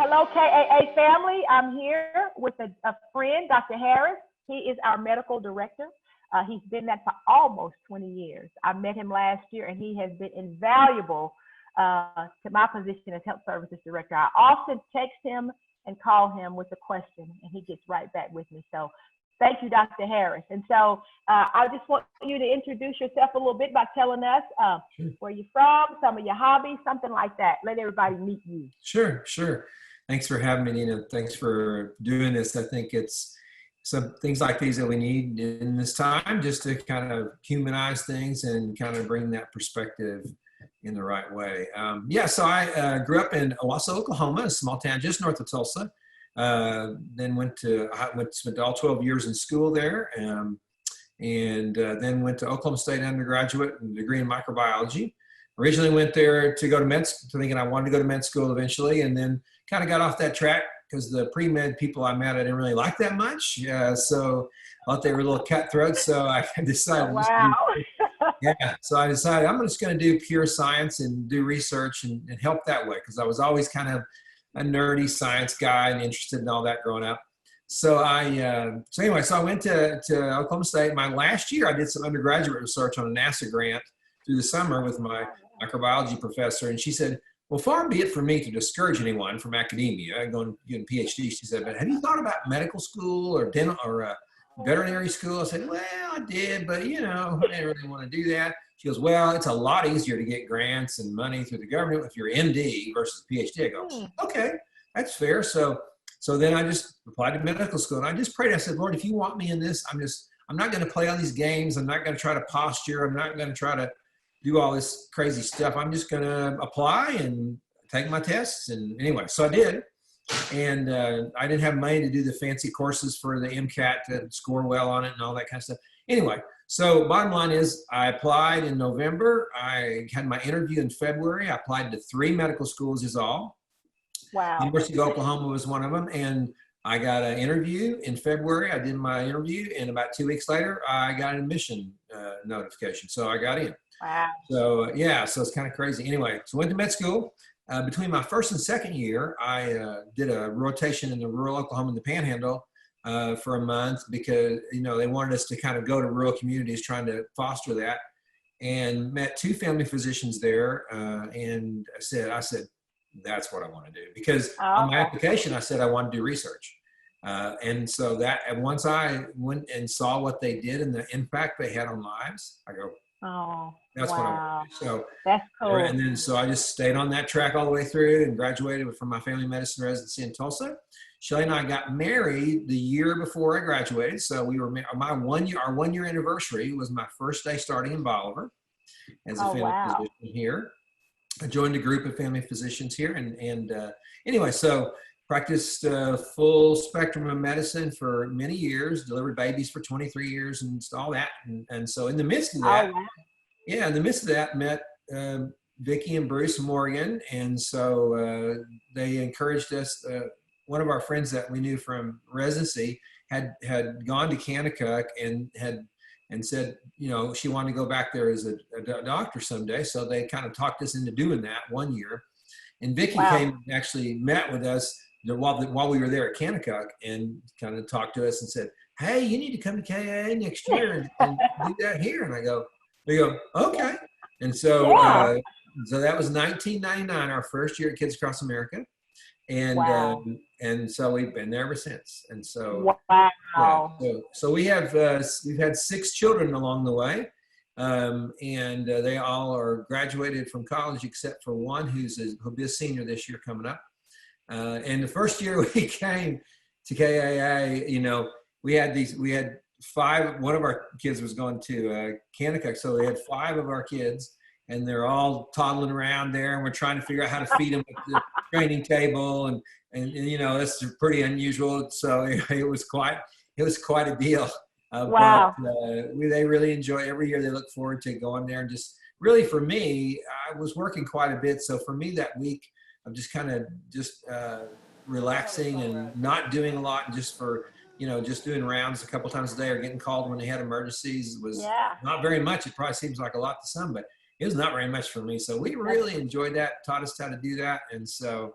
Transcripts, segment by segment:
Hello, KAA family. I'm here with a friend, Dr. Harris. He is our medical director. He's been that for almost 20 years. I met him last year, and he has been invaluable to my position as health services director. I often text him and call him with a question, and he gets right back with me. So thank you, Dr. Harris. And so I just want you to introduce yourself a little bit by telling us where you're from, some of your hobbies, something like that. Let everybody meet you. Sure. Thanks for having me, Dena. Thanks for doing this. I think it's some things like these that we need in this time, just to kind of humanize things and kind of bring that perspective in the right way. So I grew up in Owasso, Oklahoma, a small town just north of Tulsa. Then spent all 12 years in school there, and then went to Oklahoma State undergraduate and degree in microbiology. Originally went there to go to med school, thinking I wanted to go to med school eventually, and then kind of got off that track because the pre-med people I met I didn't really like that much. So I thought they were a little cutthroat. So I decided. So I decided I'm just going to do pure science and do research and help that way, because I was always kind of a nerdy science guy and interested in all that growing up. So I went to Oklahoma State. My last year, I did some undergraduate research on a NASA grant through the summer with my microbiology professor. And she said, well, far be it from me to discourage anyone from academia going getting a PhD. She said, but have you thought about medical school or dental or veterinary school? I said, well, I did, but I didn't really want to do that. She goes, well, it's a lot easier to get grants and money through the government if you're MD versus PhD. I go, okay, that's fair. So then I just applied to medical school, and I just prayed. I said, Lord, if you want me in this, I'm not going to play all these games. I'm not going to try to posture. I'm not going to try to do all this crazy stuff. I'm just going to apply and take my tests. And anyway, so I did. And I didn't have money to do the fancy courses for the MCAT to score well on it and all that kind of stuff. Anyway, so bottom line is I applied in November. I had my interview in February. I applied to 3 medical schools is all. Wow. University of Oklahoma was one of them. And I got an interview in February. I did my interview, and about 2 weeks later, I got an admission notification. So I got in. Wow. So it's kind of crazy. Anyway, so went to med school. Between my first and second year, I did a rotation in the rural Oklahoma in the Panhandle for a month, because they wanted us to kind of go to rural communities, trying to foster that, and met 2 family physicians there. And I said, that's what I want to do, because on my application I said I wanted to do research. And so that, and once I went and saw what they did and the impact they had on lives, I go, that's what I want to do. So that's cool. And then so I just stayed on that track all the way through and graduated from my family medicine residency in Tulsa. Shelly and I got married the year before I graduated. So we were our 1 year anniversary was my first day starting in Bolivar as a family physician here. I joined a group of family physicians here, and anyway, so practiced full spectrum of medicine for many years, delivered babies for 23 years and all that. And so in the midst of that, met Vicki and Bruce Morgan. And so they encouraged us. One of our friends that we knew from residency had gone to Kanakuk and said, she wanted to go back there as a doctor someday. So they kind of talked us into doing that 1 year. And Vicki came and actually met with us while we were there at Kanakuk, and kind of talked to us and said, hey, you need to come to KAA next year and do that here. And we go, okay. And so, so that was 1999, our first year at Kids Across America. And so we've been there ever since. And so, so we have, we've had 6 children along the way. And they all are graduated from college, except for one who'll be a senior this year coming up. And the first year we came to KAA, we had 5, one of our kids was going to Kanakuk. So we had 5 of our kids, and they're all toddling around there, and we're trying to figure out how to feed them at the training table. And that's pretty unusual. So it was quite a deal. But they really enjoy every year. They look forward to going there, and just really for me, I was working quite a bit. So for me that week, I'm just kind of relaxing and not doing a lot, and just just doing rounds a couple times a day or getting called when they had emergencies was not very much. It probably seems like a lot to some, but it was not very much for me. So we really enjoyed that, taught us how to do that. And so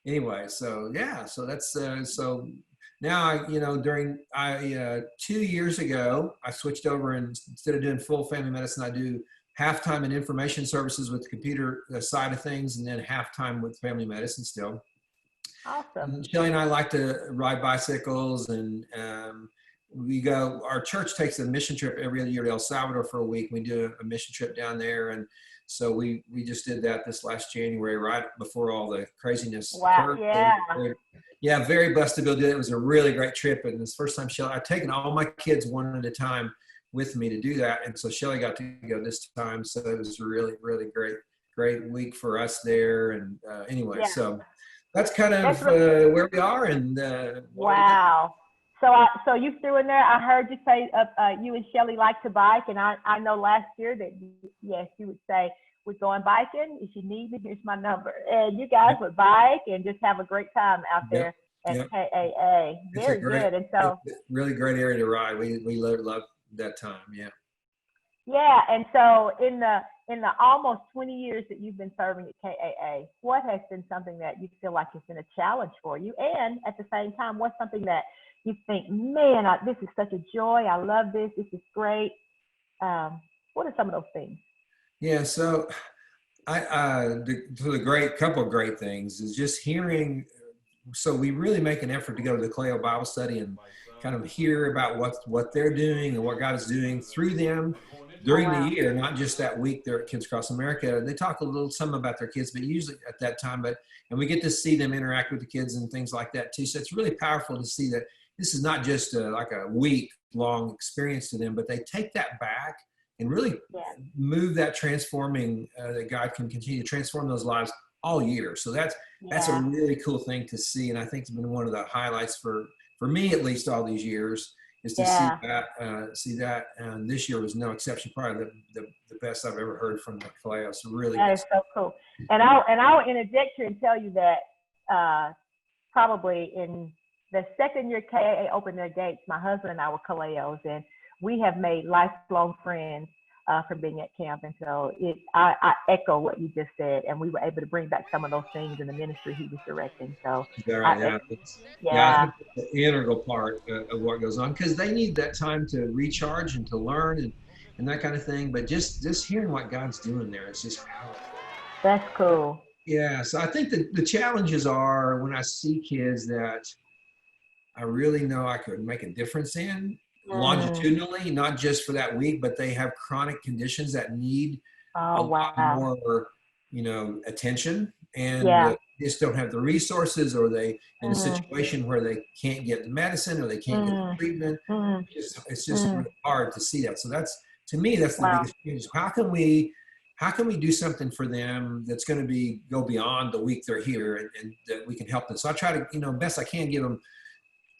anyway, so yeah, so that's so now during 2 years ago I switched over, and instead of doing full family medicine, I do half-time in information services with the computer side of things, and then half-time with family medicine still. Awesome. Shelly and I like to ride bicycles, and we go. Our church takes a mission trip every other year to El Salvador for a week. We do a mission trip down there, and so we just did that this last January, right before all the craziness Wow. occurred. Yeah. Yeah, very blessed to be able to do it. It was a really great trip, and this first time Shelly, I've taken all my kids one at a time with me to do that, and so Shelly got to go this time. So it was a really, really great week for us there. And anyway, Yeah. so that's kind That's of really, where we are. And wow. So you threw in there, I heard you say you and Shelly like to bike, and I know last year that yes, you would say, we're going biking. If you need me, here's my number. And you guys would bike and just have a great time out there at KAA. Very good. And so it's a really great area to ride. We love that time. Yeah. Yeah. And so in the almost 20 years that you've been serving at KAA, what has been something that you feel like has been a challenge for you? And at the same time, what's something that you think, man, this is such a joy. I love this. This is great. What are some of those things? Yeah, so the couple of great things is just hearing. So we really make an effort to go to the Kaleo Bible study and kind of hear about what they're doing and what God is doing through them during the year, not just that week they're at Kids Across America. They talk some about their kids, but usually at that time. And we get to see them interact with the kids and things like that too. So it's really powerful to see that this is not just like a week long experience to them, but they take that back and really move that transforming, that God can continue to transform those lives all year. So that's a really cool thing to see. And I think it's been one of the highlights for me, at least all these years, is to see that. And this year was no exception. Probably the best I've ever heard from the Kaleo. So really, that is so cool. And I'll interject here and tell you that probably in the second year KAA opened their gates, my husband and I were Kaleos, and we have made lifelong friends from being at camp. And so I echo what you just said, and we were able to bring back some of those things in the ministry he was directing. So I think it's the integral part of what goes on, because they need that time to recharge and to learn and that kind of thing. But just hearing what God's doing there is just powerful. That's cool. Yeah. So I think the challenges are when I see kids that I really know I could make a difference in longitudinally, not just for that week, but they have chronic conditions that need a lot more, attention, and just don't have the resources, or they in a situation where they can't get the medicine or they can't get the treatment. It's just really hard to see that. So to me, that's the biggest change. How can we do something for them that's going to go beyond the week they're here, and that we can help them? So I try to, best I can, give them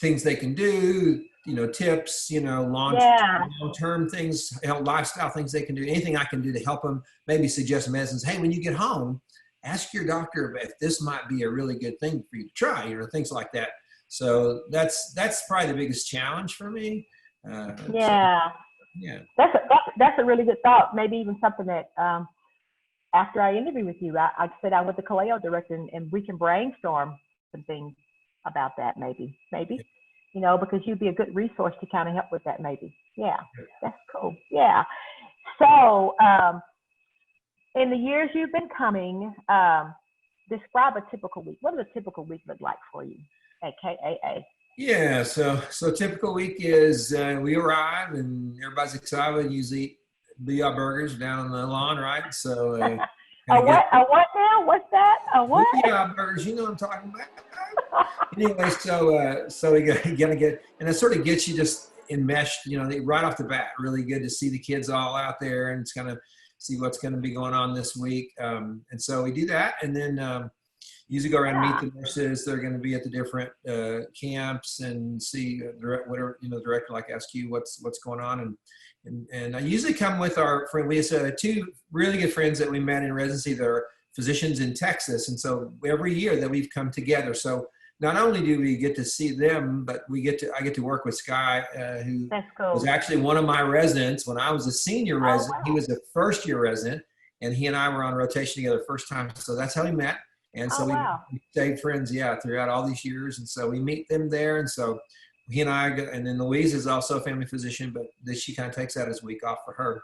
things they can do, tips, long-term things, lifestyle things they can do, anything I can do to help them, maybe suggest medicines. Hey, when you get home, ask your doctor if this might be a really good thing for you to try, things like that. So that's probably the biggest challenge for me. That's a really good thought. Maybe even something that after I interview with you, I sit down with the Kaleo director and we can brainstorm some things about that, maybe, because you'd be a good resource to kind of help with that, maybe. Yeah, that's cool. Yeah. So in the years you've been coming, describe a typical week. What does a typical week look like for you at KAA? Yeah, so typical week is we arrive and everybody's excited. Usually eat Booyah burgers down on the lawn, right? So a what now? What's that? A what? Booyah burgers, you know what I'm talking about. Anyway, so we gotta get, and it sort of gets you just enmeshed, right off the bat. Really good to see the kids all out there and kind of see what's going to be going on this week. And so we do that, and then usually go around and meet the nurses. They're going to be at the different camps and see whatever, the director like ask you what's going on. And I usually come with our friend. We have two really good friends that we met in residency. They're physicians in Texas. And so every year that we've come together. So not only do we get to see them, but I get to work with Sky, who was actually one of my residents when I was a senior resident. He was a first year resident, and he and I were on rotation together first time. So that's how we met. And Oh, so wow. we stayed friends, yeah, throughout all these years. And so we meet them there. And so he and I, and then Louise is also a family physician, but she kind of takes that as a week off for her.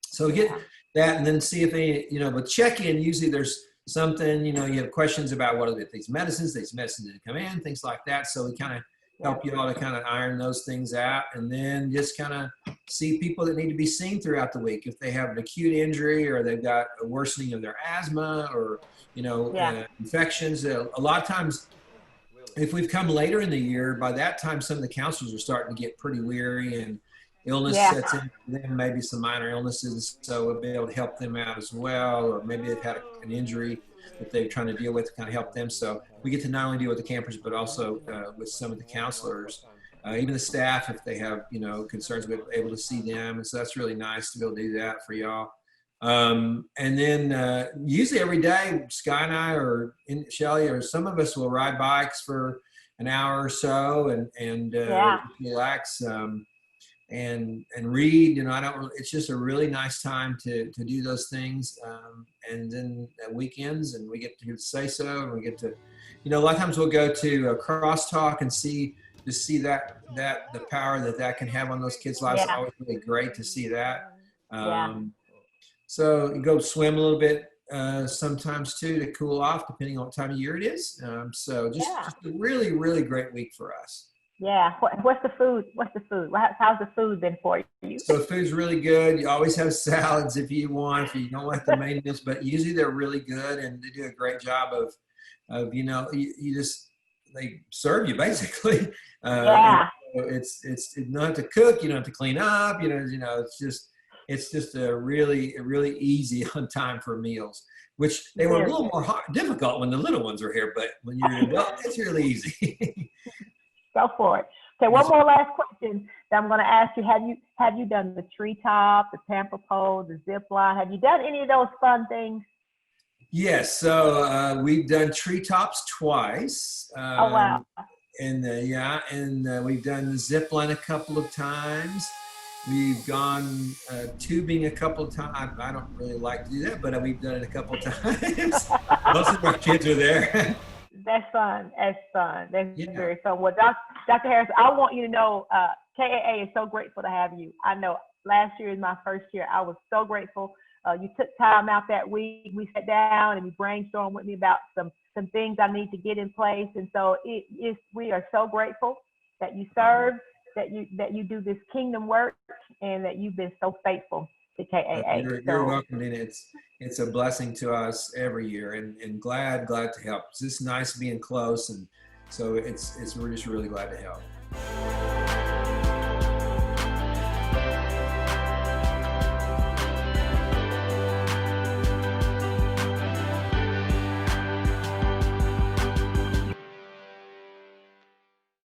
So we get that, and then see if any, but check-in, usually there's something, you have questions about what are these medicines didn't come in, things like that. So we kind of help you all to kind of iron those things out, and then just kind of see people that need to be seen throughout the week. If they have an acute injury or they've got a worsening of their asthma or, infections. A lot of times, if we've come later in the year, by that time, some of the counselors are starting to get pretty weary and illness sets in for them, maybe some minor illnesses. So we'll be able to help them out as well. Or maybe they've had an injury that they're trying to deal with to kind of help them. So we get to not only deal with the campers, but also with some of the counselors, even the staff, if they have, concerns, we're able to see them. And so that's really nice to be able to do that for y'all. And then usually every day, Sky and I or Shelly or some of us will ride bikes for an hour or so and relax and read. It's just a really nice time to do those things. And then at weekends, and we get to say so, and we get to, a lot of times we'll go to a crosstalk and see that the power that can have on those kids' lives. It's always really great to see that. So you go swim a little bit sometimes too to cool off, depending on what time of year it is. So just a really, really great week for us. Yeah. What's the food? How's the food been for you? So food's really good. You always have salads if you want, if you don't like the main meals, but usually they're really good, and they do a great job of they serve you basically. It's you don't have to cook, you don't have to clean up, it's just a really easy on time for meals, which they were a little more difficult when the little ones were here, but when you're an adult, it's really easy. Go for it. Okay, one more last question that I'm going to ask you. Have you done the treetop, the pamper pole, the zip line? Have you done any of those fun things? Yes. So we've done treetops twice. Oh, wow. And we've done the zip line a couple of times. We've gone tubing a couple of times. I don't really like to do that, but we've done it a couple of times. Most of our kids are there. That's fun. That's very fun. Well, Dr. Harris, I want you to know KAA is so grateful to have you. I know last year is my first year. I was so grateful. You took time out that week. We sat down and you brainstormed with me about some things I need to get in place. And so we are so grateful that you serve, that you do this kingdom work, and that you've been so faithful to KAA. You're welcome, Dena. It's a blessing to us every year, and glad to help. It's just nice being close, and so we're just really glad to help.